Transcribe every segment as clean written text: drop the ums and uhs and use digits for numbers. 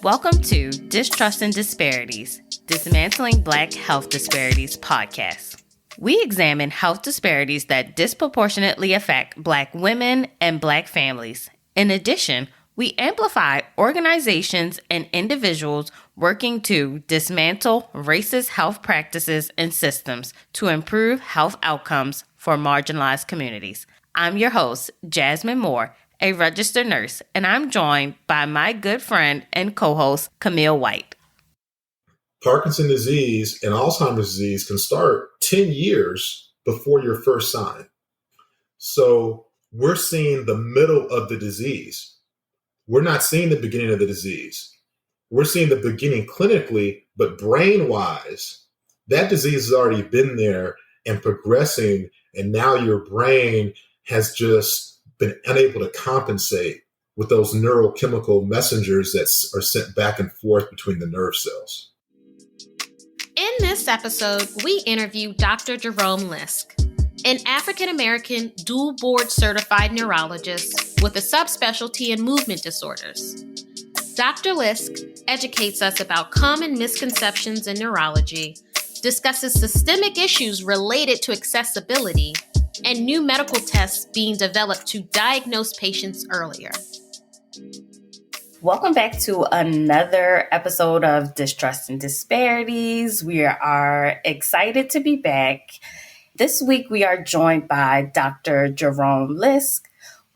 Welcome to Distrust and Disparities, Dismantling Black Health Disparities podcast. We examine health disparities that disproportionately affect Black women and Black families. In addition, we amplify organizations and individuals working to dismantle racist health practices and systems to improve health outcomes for marginalized communities. I'm your host, Jasmine Moore, a registered nurse, and I'm joined by my good friend and co-host, Camille White. Parkinson's disease and Alzheimer's disease can start 10 years before your first sign. So we're seeing the middle of the disease. We're not seeing the beginning of the disease. We're seeing the beginning clinically, but brain-wise, that disease has already been there and progressing, and now your brain has just been unable to compensate with those neurochemical messengers that are sent back and forth between the nerve cells. In this episode, we interview Dr. Jerome Lisk, an African-American dual board certified neurologist with a subspecialty in movement disorders. Dr. Lisk educates us about common misconceptions in neurology, discusses systemic issues related to accessibility, and new medical tests being developed to diagnose patients earlier. Welcome back to another episode of Distrust and Disparities. We are excited to be back. This week we are joined by Dr. Jerome Lisk,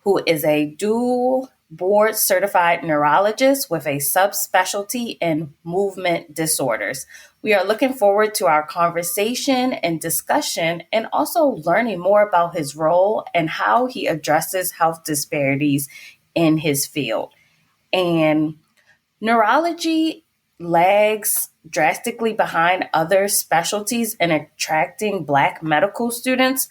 who is a dual board certified neurologist with a subspecialty in movement disorders. We are looking forward to our conversation and discussion, and also learning more about his role and how he addresses health disparities in his field. And neurology lags drastically behind other specialties in attracting Black medical students.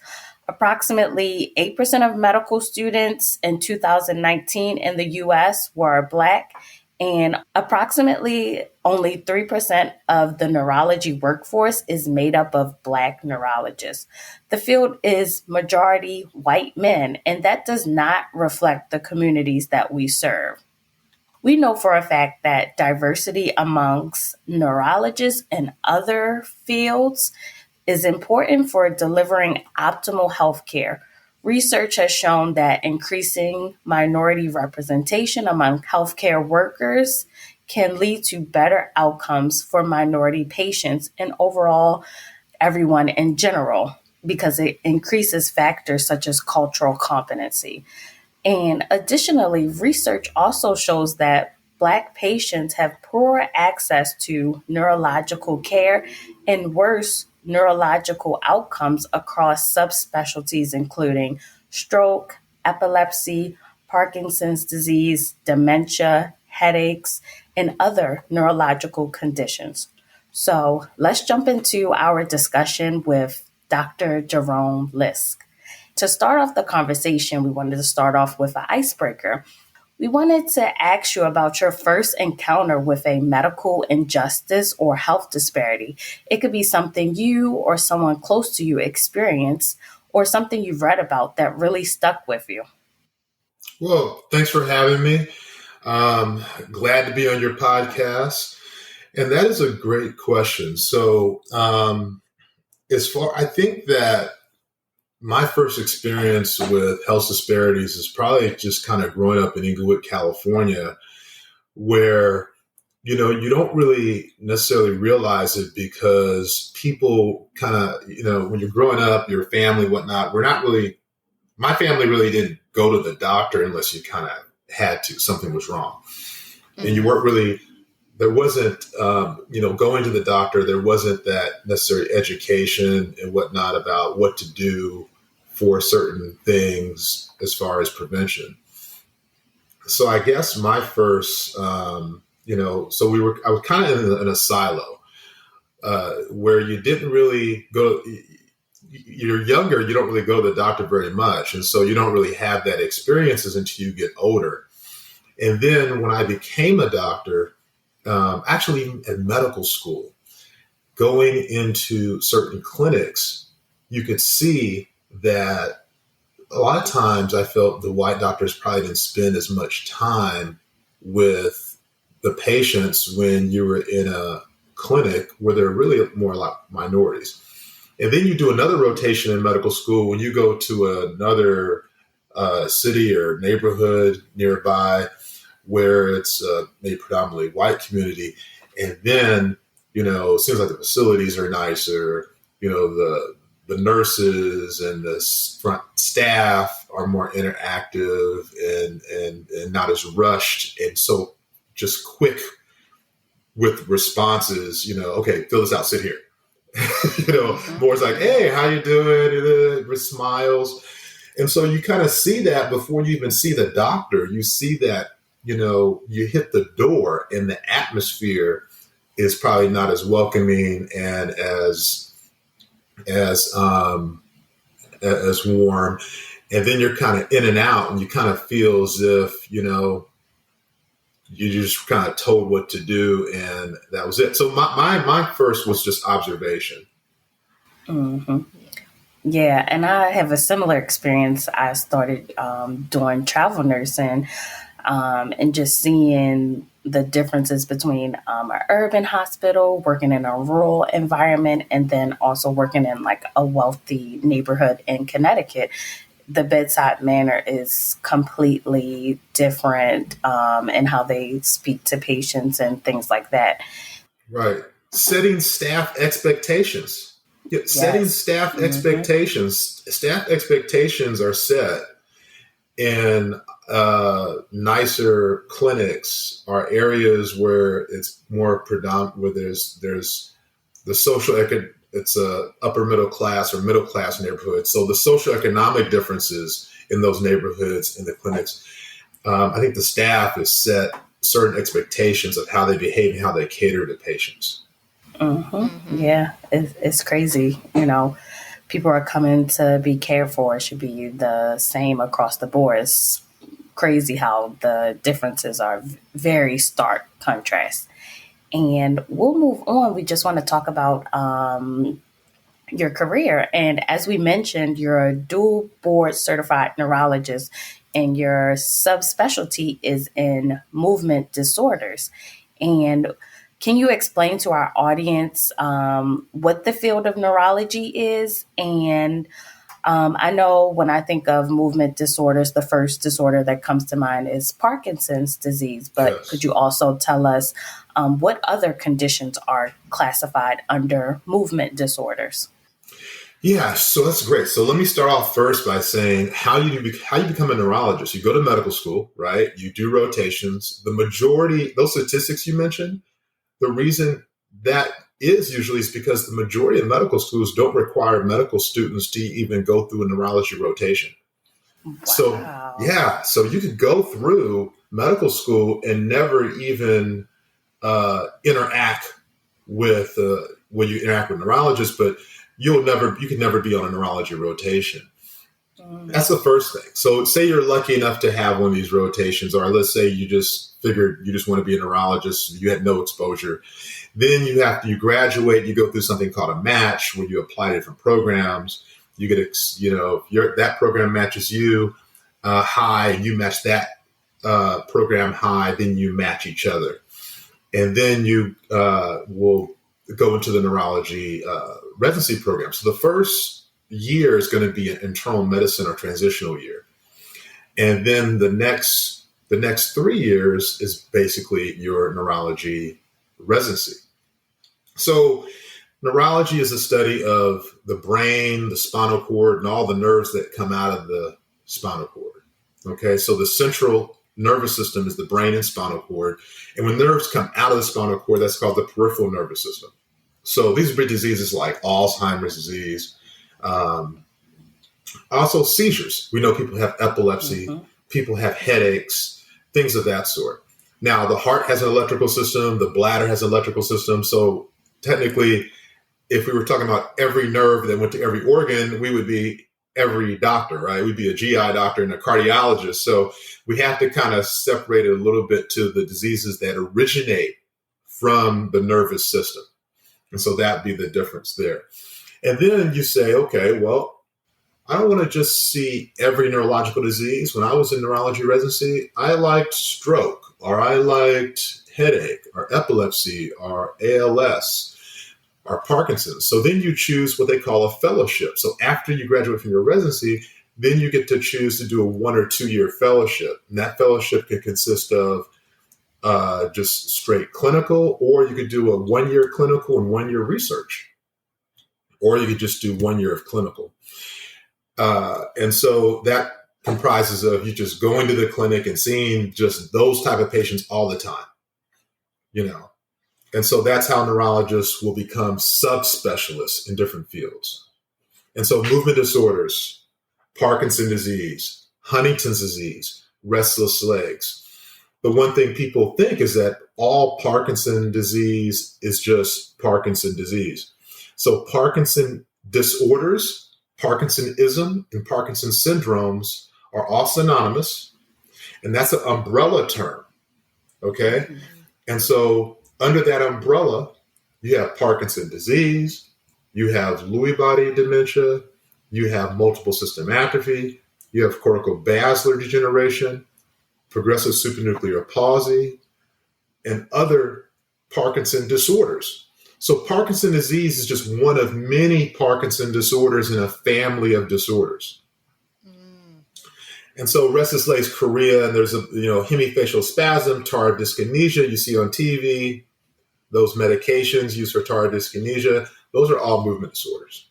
Approximately 8% of medical students in 2019 in the U.S. were Black, and approximately only 3% of the neurology workforce is made up of Black neurologists. The field is majority white men, and that does not reflect the communities that we serve. We know for a fact that diversity amongst neurologists and other fields is important for delivering optimal health care. Research has shown that increasing minority representation among healthcare workers can lead to better outcomes for minority patients and overall everyone in general, because it increases factors such as cultural competency. And additionally, research also shows that Black patients have poor access to neurological care and worse neurological outcomes across subspecialties, including stroke, epilepsy, Parkinson's disease, dementia, headaches, and other neurological conditions. So let's jump into our discussion with Dr. Jerome Lisk. To start off the conversation, we wanted to start off with an icebreaker. We wanted to ask you about your first encounter with a medical injustice or health disparity. It could be something you or someone close to you experienced, or something you've read about that really stuck with you. Well, thanks for having me. Glad to be on your podcast. And that is a great question. So I think that my first experience with health disparities is probably just kind of growing up in Inglewood, California, where, you don't really necessarily realize it because people kind of, when you're growing up, your family, whatnot, my family really didn't go to the doctor unless you kind of had to, something was wrong. Mm-hmm. And you weren't really, there wasn't, going to the doctor, there wasn't that necessary education and whatnot about what to do for certain things as far as prevention. So I guess my first, I was kind of in a silo where you didn't really go, you're younger, you don't really go to the doctor very much. And so you don't really have that experiences until you get older. And then when I became a doctor, actually even at medical school, going into certain clinics, you could see that a lot of times I felt the white doctors probably didn't spend as much time with the patients when you were in a clinic where they're really more like minorities. And then you do another rotation in medical school when you go to another city or neighborhood nearby where it's a predominantly white community. And then, it seems like the facilities are nicer, the nurses and the front staff are more interactive and not as rushed. And so just quick with responses, okay, fill this out, sit here. More it's like, hey, how you doing? With smiles. And so you kind of see that before you even see the doctor. You see that, you hit the door and the atmosphere is probably not as welcoming and as warm. And then you're kind of in and out and you kind of feel as if, you just kind of told what to do and that was it. So my first was just observation. Mm-hmm. Yeah, and I have a similar experience. I started doing travel nursing and just seeing the differences between an urban hospital, working in a rural environment, and then also working in like a wealthy neighborhood in Connecticut. The bedside manner is completely different in how they speak to patients and things like that. Right. Setting staff expectations. Yeah, setting staff expectations. Staff expectations are set in nicer clinics or areas where it's more predominant, where there's the it's a upper middle class or middle class neighborhood. So the socioeconomic differences in those neighborhoods in the clinics, I think the staff has set certain expectations of how they behave and how they cater to patients. Mm-hmm. Mm-hmm. Yeah, it's crazy. People are coming to be cared for. It should be the same across the board. It's crazy how the differences are very stark contrast. And we'll move on. We just want to talk about your career. And as we mentioned, you're a dual board certified neurologist and your subspecialty is in movement disorders. And can you explain to our audience what the field of neurology is? And I know when I think of movement disorders, the first disorder that comes to mind is Parkinson's disease. But Could you also tell us what other conditions are classified under movement disorders? Yeah, so that's great. So let me start off first by saying how you become a neurologist. You go to medical school, right? You do rotations. The majority, those statistics you mentioned, the reason that is because the majority of medical schools don't require medical students to even go through a neurology rotation. Wow. So you could go through medical school and never even interact with when you interact with neurologists, but you can never be on a neurology rotation. Mm-hmm. That's the first thing. So say you're lucky enough to have one of these rotations, or let's say you just figured you just want to be a neurologist, you had no exposure. Then you graduate, you go through something called a match where you apply to different programs. You get, that program matches you high, and you match that program high, then you match each other. And then you will go into the neurology residency program. So the first year is going to be an internal medicine or transitional year. And then the next 3 years is basically your neurology residency. So neurology is a study of the brain, the spinal cord, and all the nerves that come out of the spinal cord. Okay, so the central nervous system is the brain and spinal cord. And when nerves come out of the spinal cord, that's called the peripheral nervous system. So these are big diseases like Alzheimer's disease. Also seizures. We know people have epilepsy, people have headaches, things of that sort. Now, the heart has an electrical system, the bladder has an electrical system. So technically, if we were talking about every nerve that went to every organ, we would be every doctor, right? We'd be a GI doctor and a cardiologist. So we have to kind of separate it a little bit to the diseases that originate from the nervous system. And so that'd be the difference there. And then you say, okay, well, I don't want to just see every neurological disease. When I was in neurology residency, I liked stroke. or I liked headache or epilepsy or ALS or Parkinson's. So then you choose what they call a fellowship. So after you graduate from your residency, then you get to choose to do a 1 or 2 year fellowship. And that fellowship can consist of just straight clinical, or you could do a 1 year clinical and 1 year research, or you could just do 1 year of clinical. And so that comprises of you just going to the clinic and seeing just those type of patients all the time, And so that's how neurologists will become subspecialists in different fields. And so movement disorders, Parkinson's disease, Huntington's disease, restless legs. The one thing people think is that all Parkinson's disease is just Parkinson's disease. So Parkinson disorders, Parkinsonism, and Parkinson's syndromes are all synonymous, and that's an umbrella term, okay? Mm-hmm. And so under that umbrella, you have Parkinson's disease, you have Lewy body dementia, you have multiple system atrophy, you have corticobascular degeneration, progressive supranuclear palsy, and other Parkinson disorders. So Parkinson's disease is just one of many Parkinson disorders in a family of disorders. And so restless legs, chorea, and there's a hemifacial spasm, tardive dyskinesia you see on TV, those medications used for tardive dyskinesia, those are all movement disorders.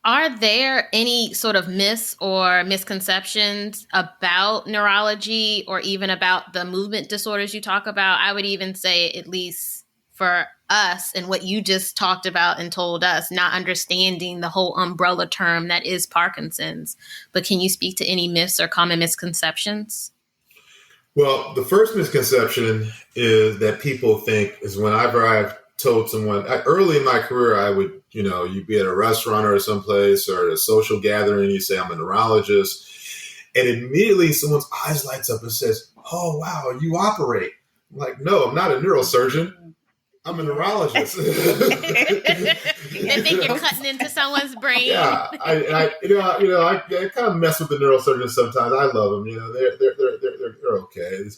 Are there any sort of myths or misconceptions about neurology or even about the movement disorders you talk about? I would even say, at least for us and what you just talked about and told us, not understanding the whole umbrella term that is Parkinson's. But can you speak to any myths or common misconceptions? Well, the first misconception is that people think is whenever I've told someone early in my career, I would, you'd be at a restaurant or someplace or a social gathering, you say, I'm a neurologist. And immediately someone's eyes lights up and says, oh, wow, you operate. I'm like, no, I'm not a neurosurgeon. I'm a neurologist. They think you're cutting into someone's brain. Yeah, I kind of mess with the neurosurgeons sometimes. I love them. They're okay.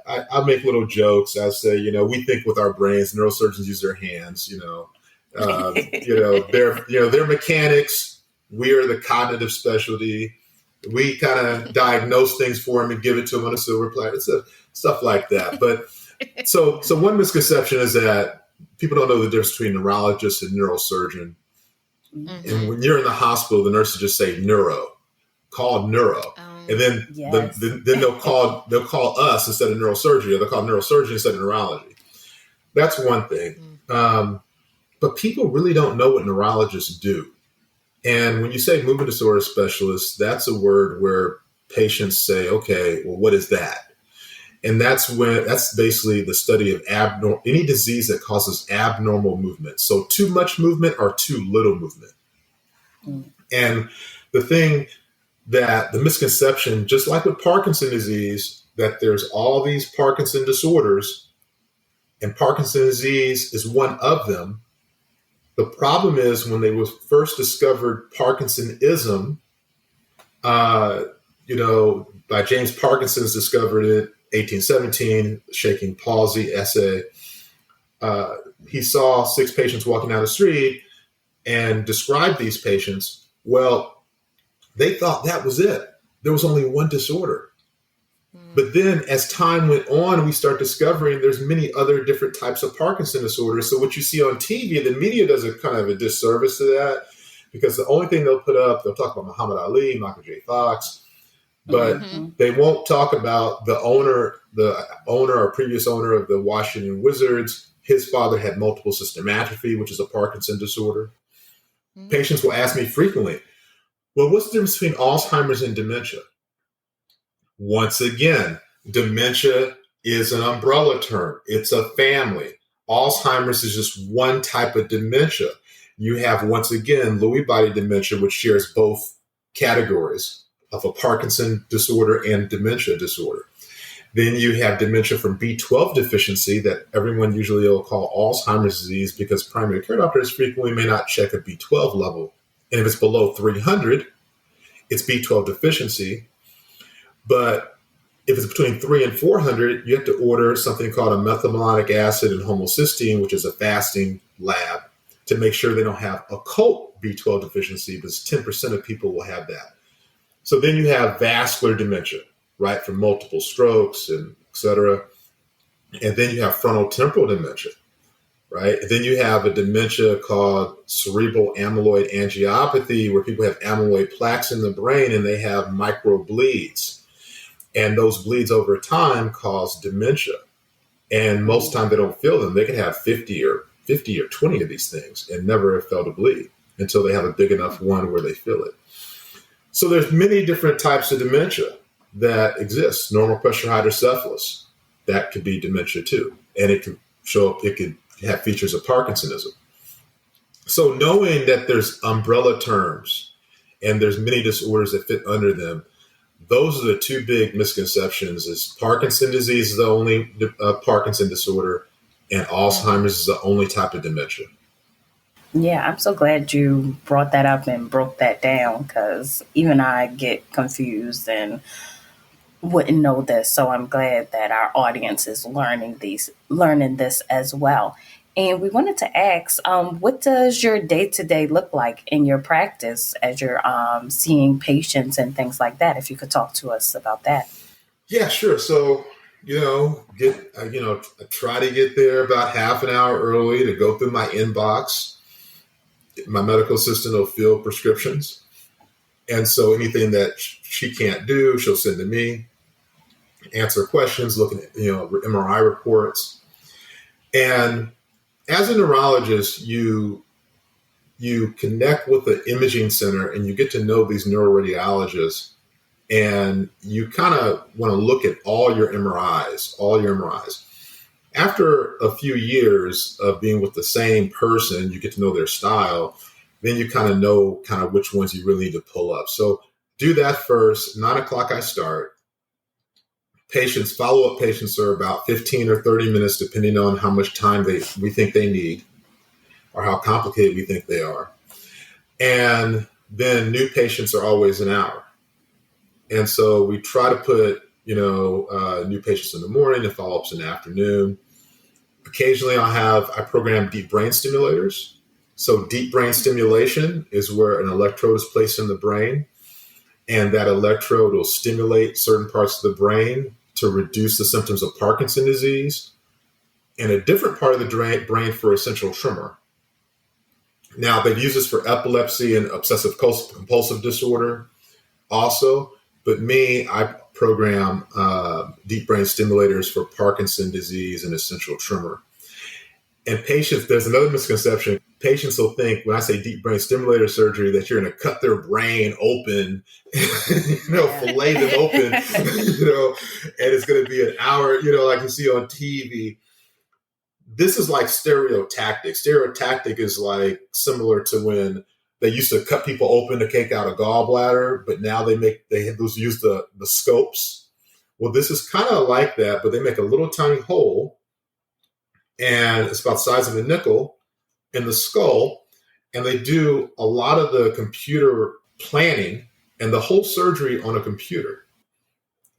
I make little jokes. I say, we think with our brains. Neurosurgeons use their hands. They're mechanics. We are the cognitive specialty. We kind of diagnose things for them and give it to them on a silver platter. Stuff like that. But so one misconception is that people don't know the difference between neurologist and neurosurgeon. Mm-hmm. And when you're in the hospital, the nurses just say call neuro. And then they'll call us instead of neurosurgery, or they'll call neurosurgery instead of neurology. That's one thing. But people really don't know what neurologists do. And when you say movement disorder specialist, that's a word where patients say, okay, well, what is that? And that's basically the study of any disease that causes abnormal movement. So too much movement or too little movement. And the misconception, just like with Parkinson's disease, that there's all these Parkinson disorders, and Parkinson's disease is one of them. The problem is when they was first discovered Parkinsonism, by James Parkinson's discovered it, 1817, shaking palsy essay. He saw 6 patients walking down the street and described these patients. Well, they thought that was it. There was only one disorder. But then as time went on, we start discovering there's many other different types of Parkinson disorders. So what you see on TV, the media does a kind of a disservice to that, because the only thing they'll put up, they'll talk about Muhammad Ali, Michael J. Fox, but they won't talk about the owner or previous owner of the Washington Wizards. His father had multiple system atrophy, which is a Parkinson disorder. Patients will ask me frequently, well, what's the difference between Alzheimer's and dementia? Once again, dementia is an umbrella term. It's a family. Alzheimer's is just one type of dementia. You have, once again, Lewy body dementia, which shares both categories of a Parkinson disorder and dementia disorder. Then you have dementia from B12 deficiency that everyone usually will call Alzheimer's disease, because primary care doctors frequently may not check a B12 level. And if it's below 300, it's B12 deficiency. But If it's between 3 and 400, you have to order something called a methylmalonic acid and homocysteine, which is a fasting lab, to make sure they don't have occult B12 deficiency, because 10% of people will have that. So then you have vascular dementia, right, from multiple strokes and et cetera. And then you have frontal temporal dementia, right? And then you have a dementia called cerebral amyloid angiopathy, where people have amyloid plaques in the brain and they have microbleeds. And those bleeds over time cause dementia. And most time they don't feel them. They can have 50 or 20 of these things and never have felt a bleed until they have a big enough one where they feel it. So there's many different types of dementia that exist. Normal pressure hydrocephalus, that could be dementia too. And it can show up, it could have features of Parkinsonism. So knowing that there's umbrella terms and there's many disorders that fit under them, those are the two big misconceptions: is Parkinson's disease is the only Parkinson disorder, and Alzheimer's is the only type of dementia. Yeah, I'm so glad you brought that up and broke that down, because even I get confused and wouldn't know this. So I'm glad that our audience is learning this as well. And we wanted to ask, what does your day-to-day look like in your practice as you're seeing patients and things like that? If you could talk to us about that. Yeah, sure. So, I try to get there about half an hour early to go through my inbox. My medical assistant will fill prescriptions. And so anything that she can't do, she'll send to me, answer questions, looking at, MRI reports. And as a neurologist, you connect with the imaging center and you get to know these neuroradiologists, and you kind of want to look at all your MRIs. After a few years of being with the same person, you get to know their style. Then you kind of know which ones you really need to pull up. So do that first. 9:00 I start. Follow-up patients are about 15 or 30 minutes, depending on how much time we think they need or how complicated we think they are. And then new patients are always an hour. And so we try to put, new patients in the morning and follow-ups in the afternoon. Occasionally I program deep brain stimulators. So deep brain stimulation is where an electrode is placed in the brain, and that electrode will stimulate certain parts of the brain to reduce the symptoms of Parkinson's disease, and a different part of the brain for essential tremor. Now, they use this for epilepsy and obsessive compulsive disorder also, but I program deep brain stimulators for Parkinson's disease and essential tremor. And patients, there's another misconception. Patients will think when I say deep brain stimulator surgery that you're going to cut their brain open, fillet them open, and it's going to be an hour, like you see on TV. This is like stereotactic. Stereotactic is like similar to when they used to cut people open to take out a gallbladder, but now they use the scopes. Well, this is kind of like that, but they make a little tiny hole, and it's about the size of a nickel in the skull, and they do a lot of the computer planning and the whole surgery on a computer.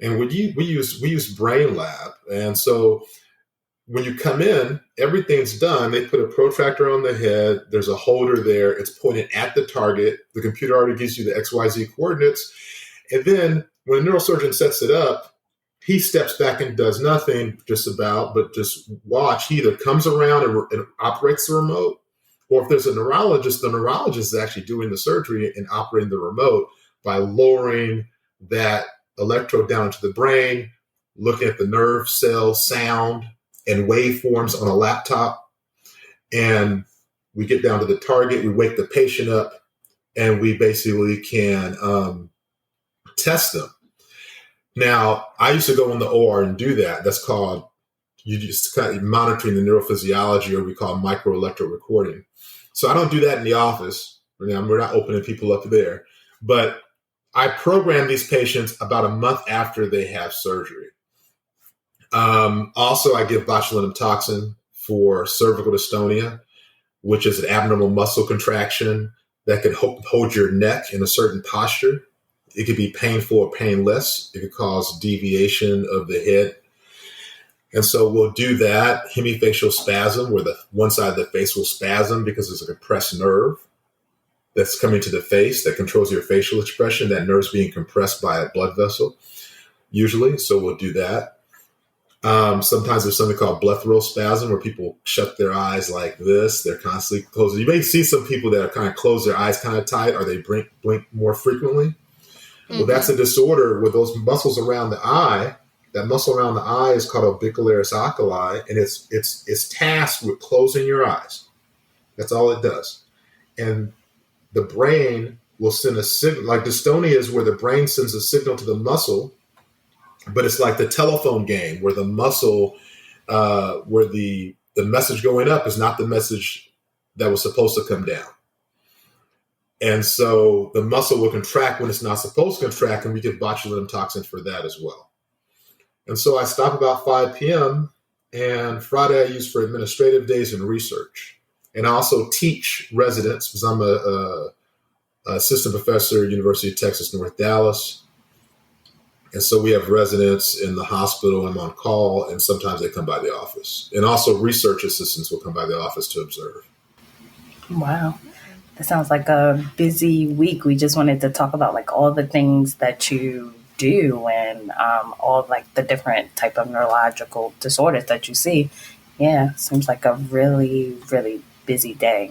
And we use Brain Lab, and so when you come in, everything's done. They put a protractor on the head. There's a holder there. It's pointed at the target. The computer already gives you the XYZ coordinates. And then when a neurosurgeon sets it up, he steps back and does nothing, but just watch. He either comes around and operates the remote, or if there's a neurologist, the neurologist is actually doing the surgery and operating the remote by lowering that electrode down into the brain, looking at the nerve cell sound and waveforms on a laptop. And we get down to the target, we wake the patient up, and we basically can test them. Now, I used to go in the OR and do that. That's called, you just kind of monitoring the neurophysiology, or we call microelectrode recording. So I don't do that in the office. We're not opening people up there. But I program these patients about a month after they have surgery. Also, I give botulinum toxin for cervical dystonia, which is an abnormal muscle contraction that can hold your neck in a certain posture. it could be painful or painless. It could cause deviation of the head. And so we'll do that hemifacial spasm, where the one side of the face will spasm because there's a compressed nerve that's coming to the face that controls your facial expression. That nerve's being compressed by a blood vessel, usually. So we'll do that. Sometimes there's something called blepharal spasm, where people shut their eyes like this. They're constantly closing. You may see some people that are kind of close their eyes kind of tight, or they blink more frequently. Mm-hmm. Well, that's a disorder where those muscles around the eye, that muscle around the eye is called orbicularis oculi, and it's tasked with closing your eyes. That's all it does. And the brain will send a signal, like dystonia is where the brain sends a signal to the muscle, but it's like the telephone game where the muscle, where the message going up is not the message that was supposed to come down. And so the muscle will contract when it's not supposed to contract, and we get botulinum toxin for that as well. And so I stop about 5 p.m. and Friday I use for administrative days and research. And I also teach residents because I'm a assistant professor at University of Texas, North Dallas. And so we have residents in the hospital. I'm on call, and sometimes they come by the office. And also research assistants will come by the office to observe. Wow. That sounds like a busy week. We just wanted to talk about like all the things that you do and all like the different type of neurological disorders that you see. Yeah, seems like a really, really busy day.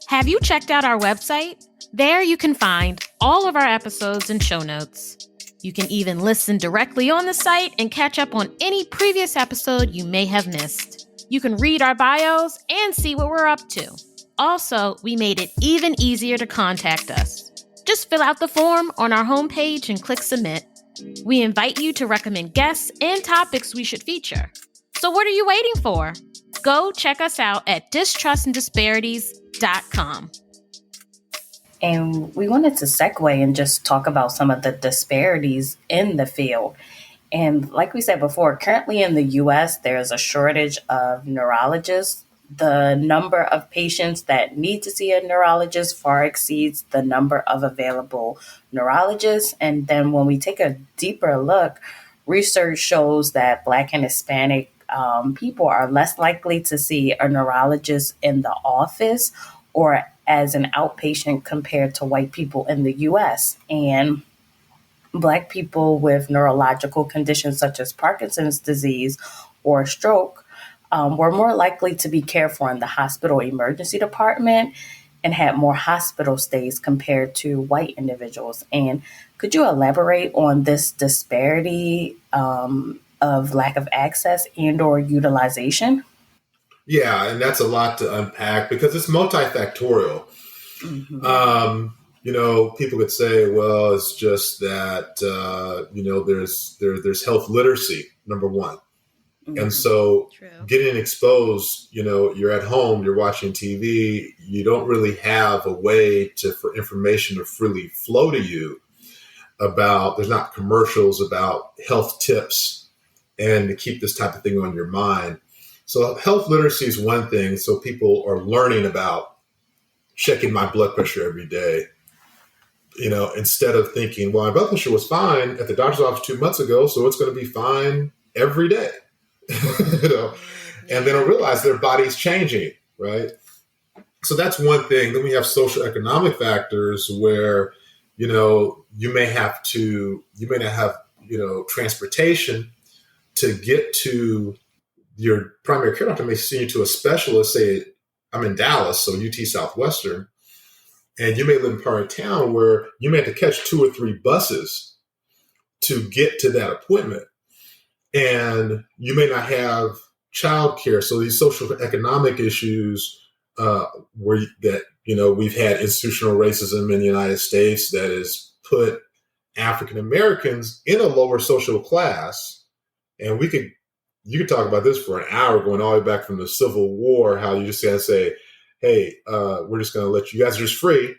Have you checked out our website? There you can find all of our episodes and show notes. You can even listen directly on the site and catch up on any previous episode you may have missed. You can read our bios and see what we're up to. Also, we made it even easier to contact us. Just fill out the form on our homepage and click submit. We invite you to recommend guests and topics we should feature. So what are you waiting for? Go check us out at distrustanddisparities.com. And we wanted to segue and just talk about some of the disparities in the field. And like we said before, currently in the U.S., there's a shortage of neurologists. The number of patients that need to see a neurologist far exceeds the number of available neurologists. And then when we take a deeper look, research shows that Black and Hispanic people are less likely to see a neurologist in the office or as an outpatient compared to white people in the U.S. And Black people with neurological conditions such as Parkinson's disease or stroke were more likely to be cared for in the hospital emergency department and had more hospital stays compared to white individuals. And could you elaborate on this disparity of lack of access and or utilization? Yeah, and that's a lot to unpack because it's multifactorial. Mm-hmm. People could say, well, it's just that, there's health literacy, number one. Mm-hmm. And so getting exposed, you're at home, you're watching TV, you don't really have a way for information to freely flow to you there's not commercials about health tips and to keep this type of thing on your mind. So health literacy is one thing. So people are learning about checking my blood pressure every day. Instead of thinking, well, my blood pressure was fine at the doctor's office 2 months ago, so it's going to be fine every day. And then I realize their body's changing, right? So that's one thing. Then we have social economic factors where, you may not have, transportation to get to your primary care doctor may send you to a specialist. Say I'm in Dallas, so UT Southwestern. And you may live in part of town where you may have to catch 2 or 3 buses to get to that appointment. And you may not have childcare. So these social economic issues we've had institutional racism in the United States that has put African Americans in a lower social class. And you could talk about this for an hour, going all the way back from the Civil War, how you just can't say, hey, we're just going to let you guys are just free.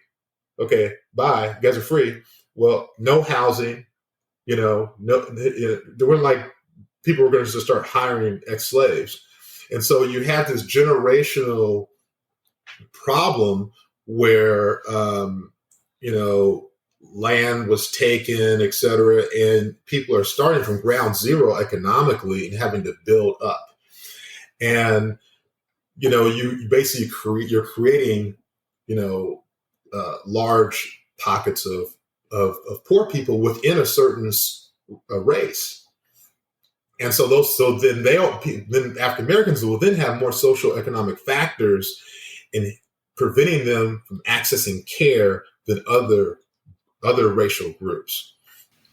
Okay, bye. You guys are free. Well, no housing, there weren't like people were going to just start hiring ex-slaves. And so you have this generational problem where land was taken, et cetera, and people are starting from ground zero economically and having to build up. And, you basically you're creating, large pockets of poor people within a certain race. And so then African Americans will then have more social economic factors in preventing them from accessing care than other racial groups.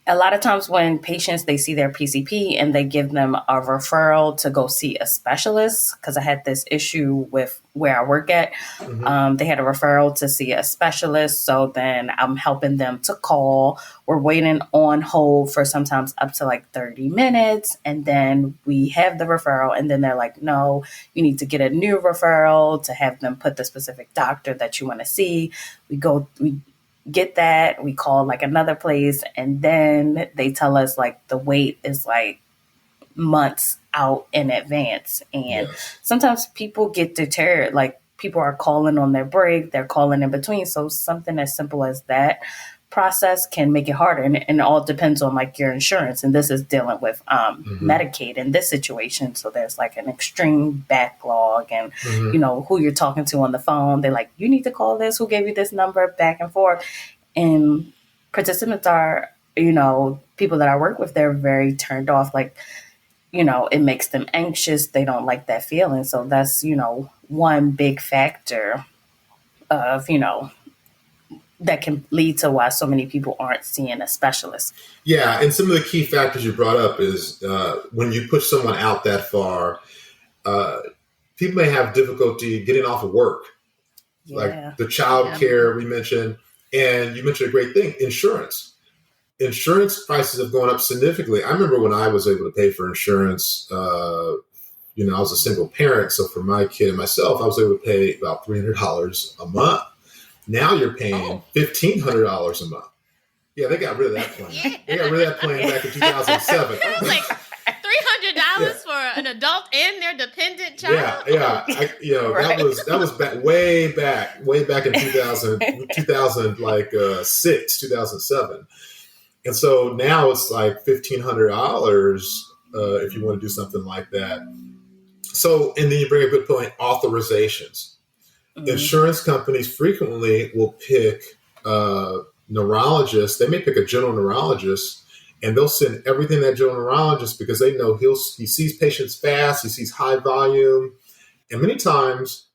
A lot of times when patients, they see their PCP and they give them a referral to go see a specialist, because I had this issue with where I work at. Mm-hmm. They had a referral to see a specialist. So then I'm helping them to call. We're waiting on hold for sometimes up to like 30 minutes. And then we have the referral. And then they're like, no, you need to get a new referral to have them put the specific doctor that you want to see. We get that, we call like another place, and then they tell us like the wait is like months out in advance. And sometimes people get deterred, like people are calling on their break, they're calling in between. So something as simple as that process can make it harder, and it all depends on like your insurance. And this is dealing with Medicaid in this situation, so there's like an extreme backlog, and who you're talking to on the phone, they're like, you need to call this, who gave you this number, back and forth. And participants are, people that I work with, they're very turned off, like, it makes them anxious, they don't like that feeling. So that's one big factor of that can lead to why so many people aren't seeing a specialist. Yeah, and some of the key factors you brought up is when you push someone out that far, people may have difficulty getting off of work, like the child care we mentioned, and you mentioned a great thing, insurance. Insurance prices have gone up significantly. I remember when I was able to pay for insurance, I was a single parent, so for my kid and myself, I was able to pay about $300 a month. Now you're paying $1,500 a month. Yeah, they got rid of that plan. They got rid of that plan back in 2007. It was like $300 for an adult and their dependent child. Yeah. Right. That was way back in 2006, 2007, and so now it's like $1,500 if you want to do something like that. So, and then you bring a good point: authorizations. Insurance companies frequently will pick neurologists. They may pick a general neurologist, and they'll send everything to that general neurologist because they know he sees patients fast, he sees high volume, and many times,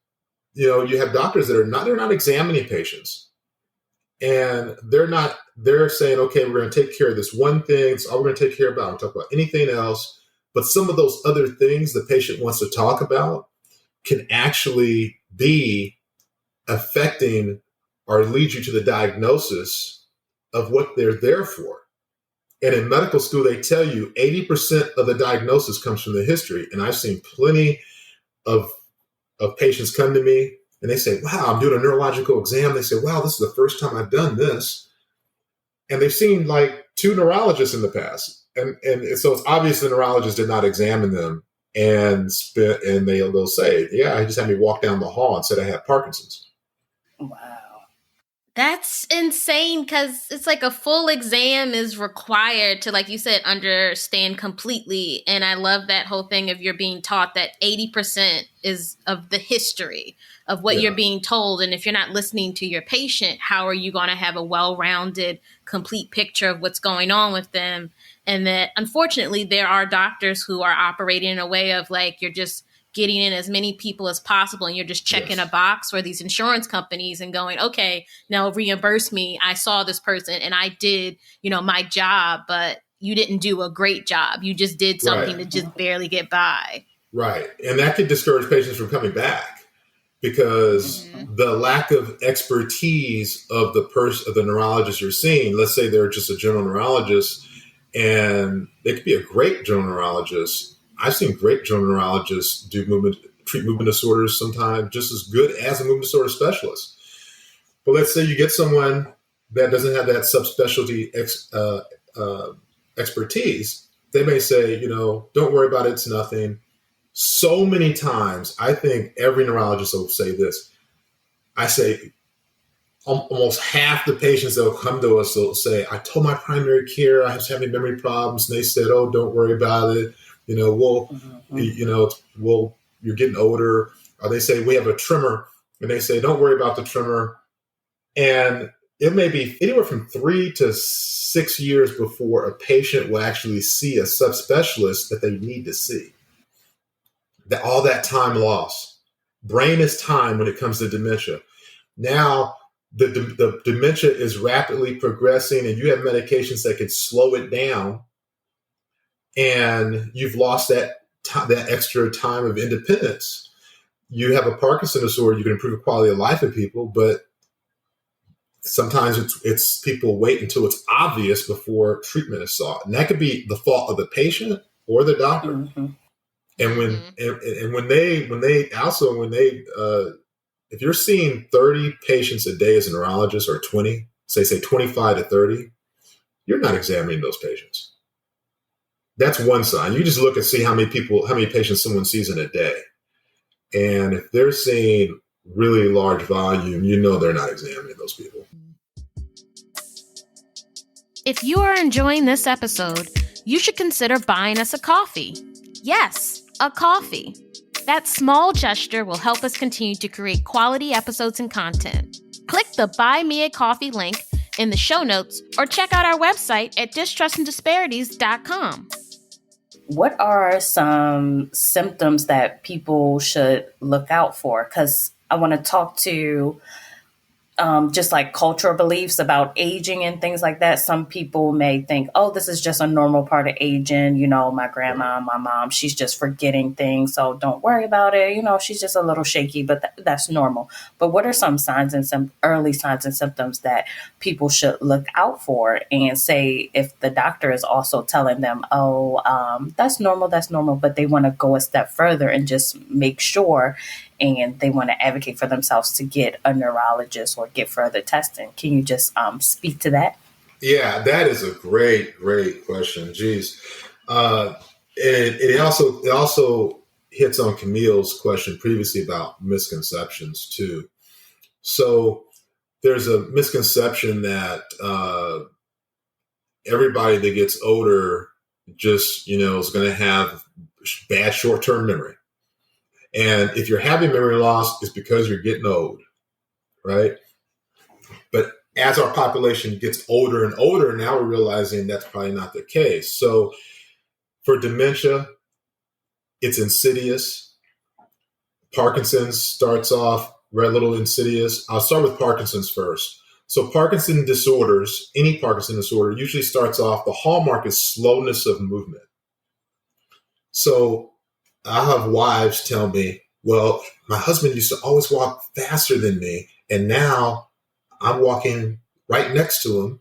you have doctors that they're not examining patients, and they're saying, okay, we're going to take care of this one thing. It's all we're going to take care about. We'll talk about anything else, but some of those other things the patient wants to talk about can actually be affecting or lead you to the diagnosis of what they're there for. And in medical school, they tell you 80% of the diagnosis comes from the history. And I've seen plenty of patients come to me and they say, wow, I'm doing a neurological exam. They say, wow, this is the first time I've done this. And they've seen like 2 neurologists in the past. And so it's obvious the neurologist did not examine them. And they'll say, yeah, he just had me walk down the hall and said I had Parkinson's. Wow. That's insane, because it's like a full exam is required to, like you said, understand completely. And I love that whole thing of you're being taught that 80% is of the history of what you're being told. And if you're not listening to your patient, how are you going to have a well-rounded, complete picture of what's going on with them? And that, unfortunately, there are doctors who are operating in a way of like, you're just getting in as many people as possible and you're just checking a box for these insurance companies and going, okay, now reimburse me. I saw this person and I did, my job, but you didn't do a great job. You just did something to just barely get by. Right. And that could discourage patients from coming back because the lack of expertise of the neurologist you're seeing, let's say they're just a general neurologist, and they could be a great general neurologist. I've seen great general neurologists treat movement disorders sometimes just as good as a movement disorder specialist. But let's say you get someone that doesn't have that subspecialty expertise. They may say, don't worry about it. It's nothing. So many times, I think every neurologist will say this. I say, almost half the patients that will come to us will say, I told my primary care I was having memory problems. And they said, oh, don't worry about it. You're getting older. Or they say, we have a tremor. And they say, don't worry about the tremor. And it may be anywhere from 3 to 6 years before a patient will actually see a subspecialist that they need to see. All that time lost. Brain is time when it comes to dementia. Now, the dementia is rapidly progressing and you have medications that can slow it down, and you've lost that extra time of independence. You have a Parkinson disorder, you can improve the quality of life of people, but sometimes it's people wait until it's obvious before treatment is sought. And that could be the fault of the patient or the doctor. Mm-hmm. And if you're seeing 30 patients a day as a neurologist, or 20, say 25 to 30, you're not examining those patients. That's one sign. You just look and see how many patients someone sees in a day. And if they're seeing really large volume, they're not examining those people. If you are enjoying this episode, you should consider buying us a coffee. Yes, a coffee. That small gesture will help us continue to create quality episodes and content. Click the Buy Me a Coffee link in the show notes or check out our website at distrustanddisparities.com. What are some symptoms that people should look out for? Because I want to talk to just like cultural beliefs about aging and things like that. Some people may think, oh, this is just a normal part of aging. My grandma, my mom, she's just forgetting things. So don't worry about it. She's just a little shaky, but that's normal. But what are some signs and some early signs and symptoms that people should look out for? And say if the doctor is also telling them, oh, that's normal, but they want to go a step further and just make sure, and they want to advocate for themselves to get a neurologist or get further testing. Can you just speak to that? Yeah, that is a great question. Geez. It also hits on Camille's question previously about misconceptions too. So there's a misconception that everybody that gets older just, is going to have bad short-term memory. And if you're having memory loss, it's because you're getting old, right? But as our population gets older and older, now we're realizing that's probably not the case. So for dementia, it's insidious. Parkinson's starts off very little insidious. I'll start with Parkinson's first. So Parkinson disorders, any Parkinson disorder, usually starts off, the hallmark is slowness of movement. So I have wives tell me, well, my husband used to always walk faster than me, and now I'm walking right next to him,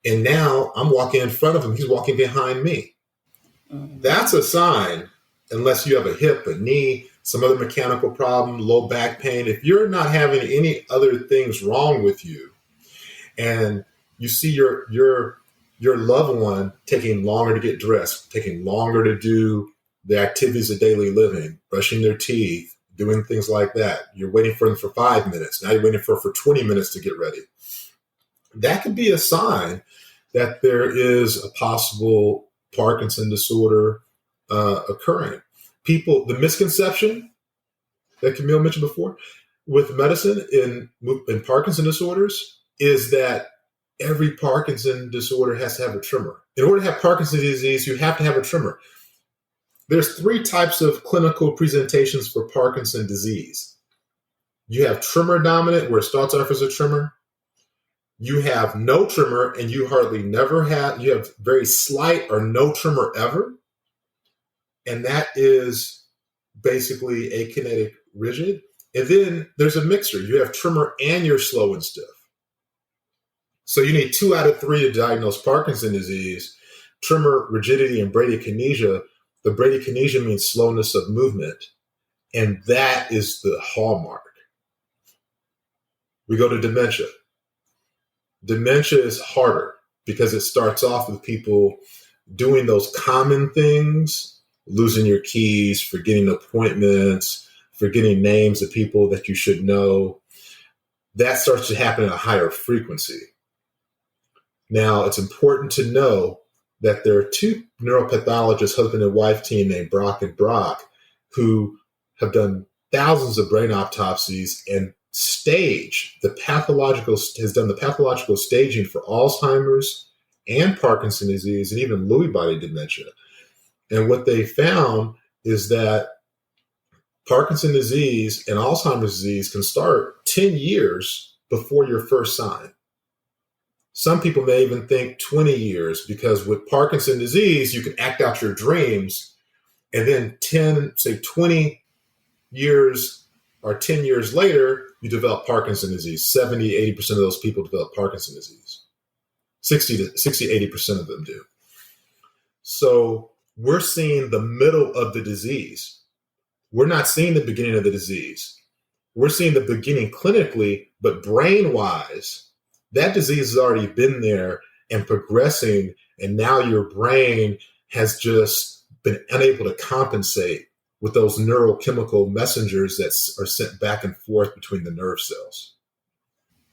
and now I'm walking in front of him. He's walking behind me. Mm-hmm. That's a sign, unless you have a hip, a knee, some other mechanical problem, low back pain. If you're not having any other things wrong with you, and you see your loved one taking longer to get dressed, taking longer to do the activities of daily living, brushing their teeth, doing things like that. You're waiting for them for 5 minutes. Now you're waiting for 20 minutes to get ready. That could be a sign that there is a possible Parkinson disorder occurring. The misconception that Camille mentioned before with medicine in Parkinson disorders is that every Parkinson disorder has to have a tremor. In order to have Parkinson's disease, you have to have a tremor. There's 3 types of clinical presentations for Parkinson's disease. You have tremor dominant, where it starts off as a tremor. You have no tremor, and you have very slight or no tremor ever. And that is basically akinetic rigid. And then there's a mixture. You have tremor and you're slow and stiff. So you need 2 out of 3 to diagnose Parkinson's disease: tremor, rigidity, and bradykinesia. The bradykinesia means slowness of movement, and that is the hallmark. We go to dementia. Dementia is harder because it starts off with people doing those common things, losing your keys, forgetting appointments, forgetting names of people that you should know. that starts to happen at a higher frequency. Now, it's important to know that there are two neuropathologists, husband and wife team named Brock and Brock, who have done thousands of brain autopsies and has done the pathological staging for Alzheimer's and Parkinson's disease and even Lewy body dementia. And what they found is that Parkinson's disease and Alzheimer's disease can start 10 years before your first sign. Some people may even think 20 years, because with Parkinson's disease, you can act out your dreams, and then 20 years or 10 years later, you develop Parkinson's disease. 70, 80% of those people develop Parkinson's disease. 60, 80% of them do. So we're seeing the middle of the disease. We're not seeing the beginning of the disease. We're seeing the beginning clinically, but brain-wise, that disease has already been there and progressing, and now your brain has just been unable to compensate with those neurochemical messengers that are sent back and forth between the nerve cells.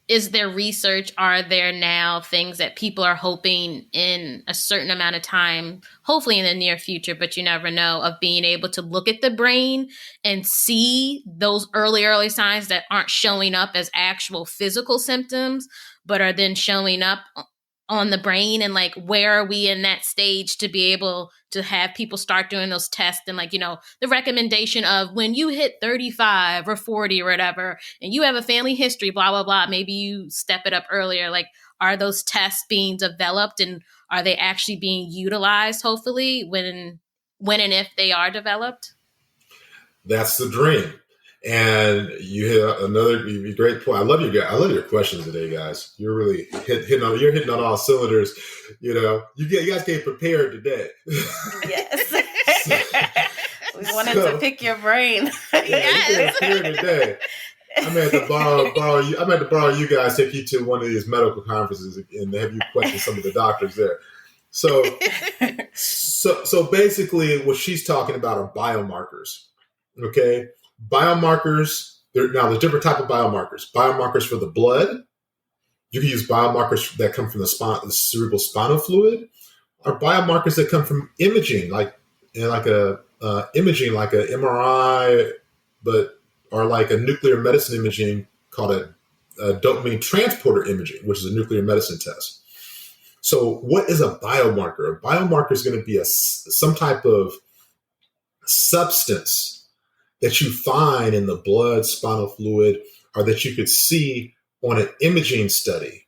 Is there research? Are there now things that people are hoping in a certain amount of time, hopefully in the near future, but you never know, of being able to look at the brain and see those early signs that aren't showing up as actual physical symptoms, but are then showing up on the brain? And like, where are we in that stage to be able to have people start doing those tests? And like, the recommendation of when you hit 35 or 40 or whatever, and you have a family history, blah, blah, blah, maybe you step it up earlier. Like, are those tests being developed, and are they actually being utilized, hopefully, when and if they are developed? That's the dream. And you hit another great point. I love you guys. I love your questions today, guys. You're really hitting on all cylinders. You guys came prepared today. Yes. We wanted to pick your brain. Yes. Here today. I'm going to borrow you guys, take you to one of these medical conferences and have you question some of the doctors there. So basically what she's talking about are biomarkers. Okay. Biomarkers, there's different type of biomarkers. Biomarkers for the blood. You can use biomarkers that come from the cerebral spinal fluid, or biomarkers that come from imaging, like a MRI, or like a nuclear medicine imaging called a dopamine transporter imaging, which is a nuclear medicine test. So what is a biomarker? A biomarker is going to be some type of substance that you find in the blood, spinal fluid, or that you could see on an imaging study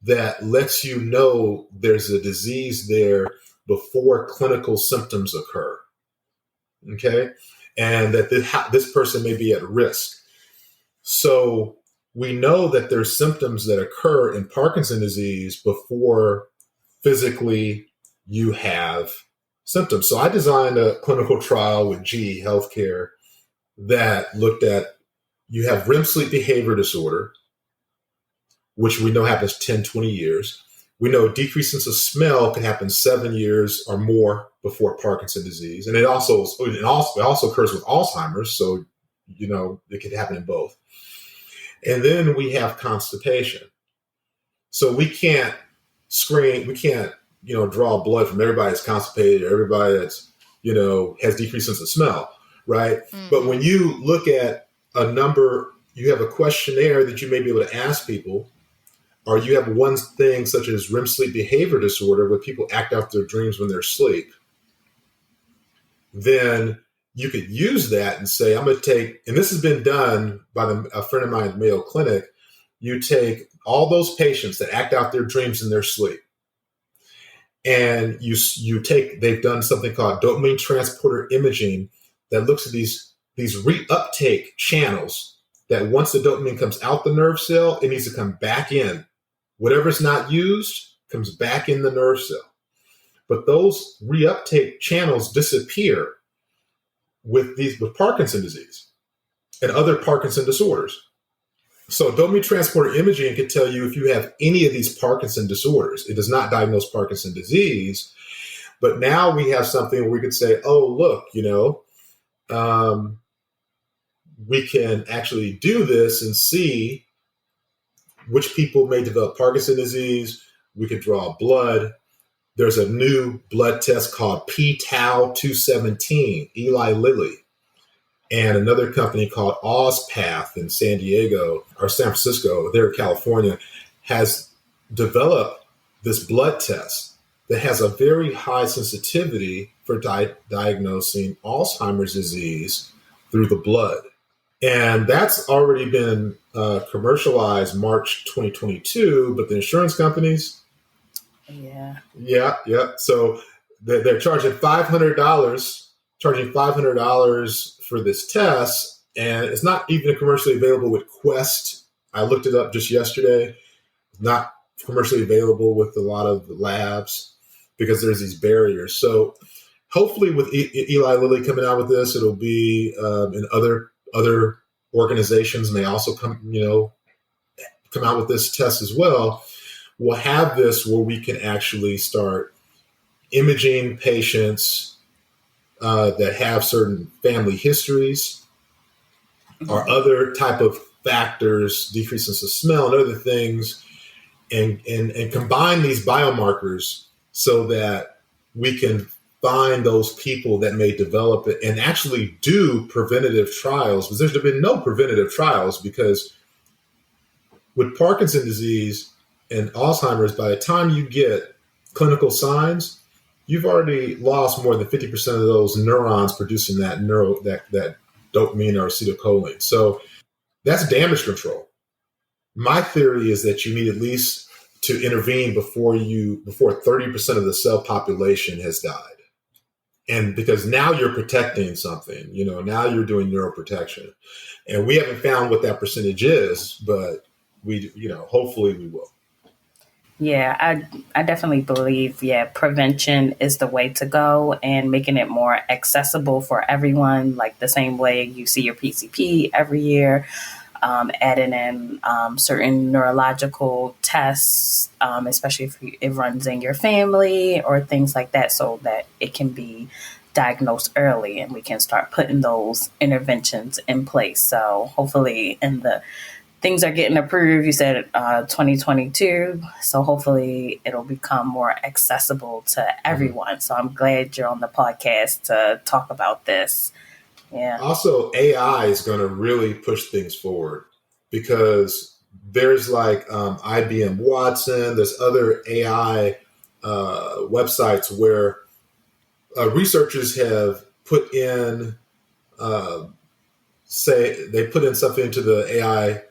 that lets you know there's a disease there before clinical symptoms occur. Okay? And that this person may be at risk. So we know that there's symptoms that occur in Parkinson's disease before physically you have symptoms. So I designed a clinical trial with GE Healthcare that looked at, you have REM sleep behavior disorder, which we know happens 10, 20 years. We know decreased sense of smell can happen 7 years or more before Parkinson's disease. And it also occurs with Alzheimer's. So, it can happen in both. And then we have constipation. So we can't draw blood from everybody that's constipated or everybody that's, has decreased sense of smell. Right. Mm-hmm. But when you look at a number, you have a questionnaire that you may be able to ask people, or you have one thing such as REM sleep behavior disorder, where people act out their dreams when they're asleep. Then you could use that and say, I'm going to take, and this has been done by a friend of mine at Mayo Clinic. You take all those patients that act out their dreams in their sleep, and they've done something called dopamine transporter imaging that looks at these reuptake channels, that once the dopamine comes out the nerve cell, it needs to come back in. Whatever's not used comes back in the nerve cell. But those reuptake channels disappear with Parkinson's disease and other Parkinson's disorders. So dopamine transporter imaging can tell you if you have any of these Parkinson's disorders. It does not diagnose Parkinson's disease, but now we have something where we could say, oh, look, we can actually do this and see which people may develop Parkinson's disease. We can draw blood. There's a new blood test called p-tau217, Eli Lilly, and another company called OzPath in San Diego or San Francisco, there in California, has developed this blood test that has a very high sensitivity for diagnosing Alzheimer's disease through the blood. And that's already been commercialized March 2022, but the insurance companies, yeah. So they're charging $500 for this test, and it's not even commercially available with Quest. I looked it up just yesterday. It's not commercially available with a lot of labs because there's these barriers. So hopefully with Eli Lilly coming out with this, it'll be in other organizations may also come out with this test as well. We'll have this where we can actually start imaging patients that have certain family histories or other type of factors, decreases of smell and other things, and combine these biomarkers so that we can find those people that may develop it and actually do preventative trials. Because there's been no preventative trials, because with Parkinson's disease and Alzheimer's, by the time you get clinical signs, you've already lost more than 50% of those neurons producing that dopamine or acetylcholine. So that's damage control. My theory is that you need at least to intervene before 30% of the cell population has died. And because now you're protecting something, now you're doing neuroprotection. And we haven't found what that percentage is, but hopefully we will. Yeah, I definitely believe, prevention is the way to go, and making it more accessible for everyone, like the same way you see your PCP every year, adding in certain neurological tests, especially if it runs in your family or things like that, so that it can be diagnosed early and we can start putting those interventions in place. So hopefully things are getting approved. You said 2022. So hopefully it'll become more accessible to everyone. So I'm glad you're on the podcast to talk about this. Yeah. Also, AI is going to really push things forward, because there's like IBM Watson, there's other AI websites where researchers have put in, they put in something into the AI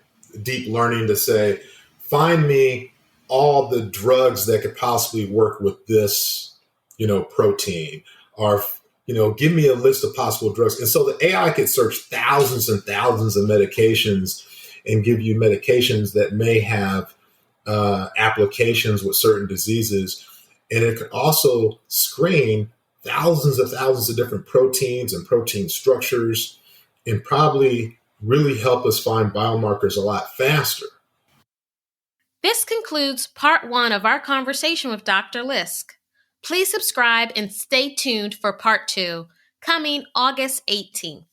deep learning to say, find me all the drugs that could possibly work with this, protein, or, give me a list of possible drugs. And so the AI could search thousands and thousands of medications and give you medications that may have applications with certain diseases. And it could also screen thousands of different proteins and protein structures, and probably really help us find biomarkers a lot faster. This concludes part 1 of our conversation with Dr. Lisk. Please subscribe and stay tuned for part 2, coming August 18th.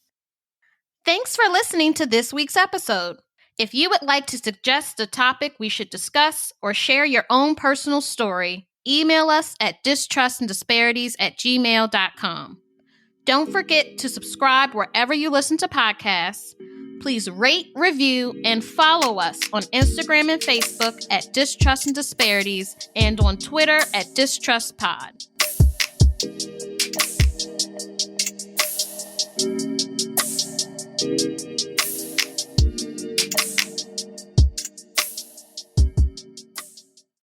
Thanks for listening to this week's episode. If you would like to suggest a topic we should discuss or share your own personal story, email us at distrustanddisparities@gmail.com. Don't forget to subscribe wherever you listen to podcasts. Please rate, review, and follow us on Instagram and Facebook at Distrust and Disparities, and on Twitter at DistrustPod.